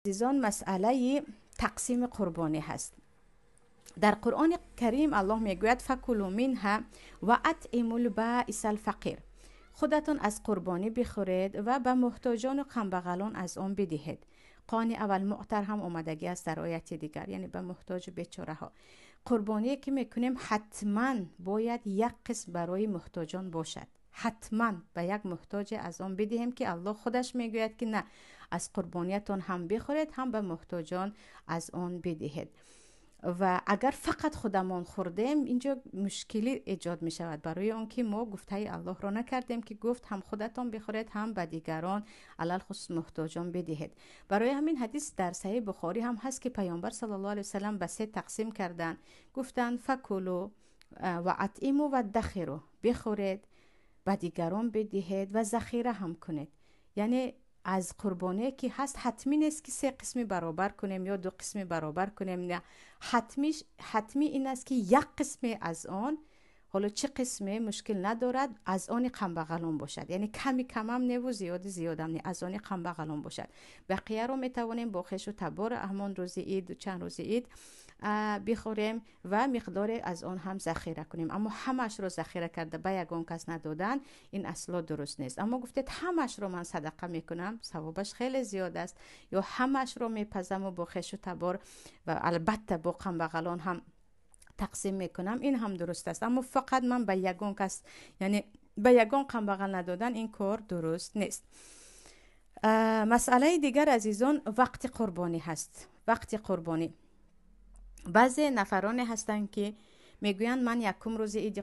عزیزان، مسئله تقسیم قربانی هست. در قرآن کریم الله میگوید فکلوا منها و اطعموا البائس الفقیر، خودتان از قربانی بخورید و به محتاجان و کمبغلان از آن بدهید. قانع و المعتر هم اومدگی است در آیت دیگر، یعنی به محتاج و بیچاره ها. قربانی که میکنیم حتما باید یک قسم برای محتاجان باشد، حتما به یک محتاج از آن بدهیم که الله خودش میگوید که نه، از قربانیتون هم بخورید هم به محتاجان از آن بدهید. و اگر فقط خودمان خوردیم اینجا مشکلی ایجاد می شود، برای اون که ما گفته الله را نکردیم که گفت هم خودتان بخورید هم به دیگران علل خصوص محتاجان بدهید. برای همین حدیث در صحیح بخاری هم هست که پیامبر صلی الله علیه وسلم به 3 تقسیم کردن، گفتن فکلوا و اطعموا و ادخروا، بخورید به دیگران بدهید و ذخیره هم کنید. یعنی از قربانی که هست حتمی نیست که 3 قسمی برابر کنیم یا 2 قسمی برابر کنیم، نه، حتمی این است که یک قسمی از آن، حالا چه قسمی مشکل ندارد، از آن کمبغلان باشد، یعنی کمی کم هم نه و زیاد هم نه، از آن کمبغلان باشد. بقیه رو میتوانیم با خویش و تبار همان روز عید و چند روز عید بخوریم و مقدار از آن هم ذخیره کنیم. اما همش رو ذخیره کرده به یگان کس ندادن، این اصلا درست نیست. اما گفتید همش رو من صدقه میکنم، ثوابش خیلی زیاد است، یا همش رو میپزم و با خویش و تبار و البته با کمبغلان هم تقسیم میکنم، این هم درست است. اما فقط من به یگان کس، یعنی به یگان کمبغل ندادن، این کار درست نیست. مسئله دیگر عزیزان وقت قربانی هست. وقت قربانی، بعضی نفرانی هستند که میگویند من یکم روز عید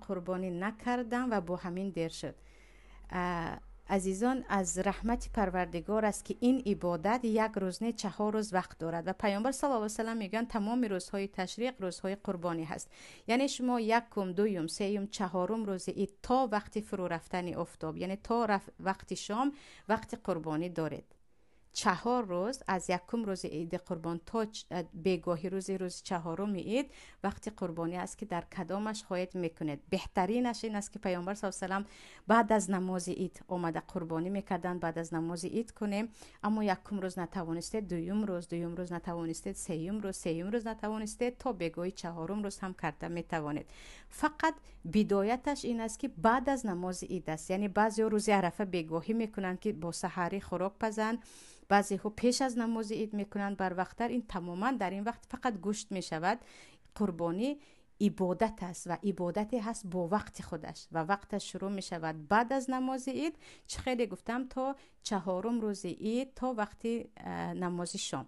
قربانی نکردم و با همین دیر شد. عزیزان، از رحمت پروردگار است که این عبادت 1 روز نه 4 روز وقت دارد و پیامبر صلی الله علیه و سلم میگن تمام روزهای تشریق روزهای قربانی هست. یعنی شما 1، 2، 3، 4 روز عید تا وقت فرو رفتن آفتاب، یعنی تا وقت شام وقت قربانی دارید. 4 روز از 1 روز عید قربان تا بیگاهی روز 4 عید وقت قربانی است که در کدامش خواهید میکنید. بهترینش این است که پیامبر صلی الله علیه و سلم بعد از نماز عید آمده قربانی میکردن، بعد از نماز عید کنیم. اما 1 روز نتوانستید، 2 روز نتوانستید، 3 روز نتوانستید، تا بیگاهی 4 روز هم کرده میتوانید. فقط بدایتش این است که بعد از نماز عید است. یعنی بعضی روز عرفه بیگاهی میکنن که با سحری خوراک پزن، بعضی ها پیش از نماز عید میکنند بر وقتر. این تماما در این وقت فقط گوشت میشود. قربانی عبادت است و عبادتی هست با وقت خودش و وقتش شروع میشود بعد از نماز عید. چه خیلی گفتم تا 4 روز عید تا وقتی نماز شام.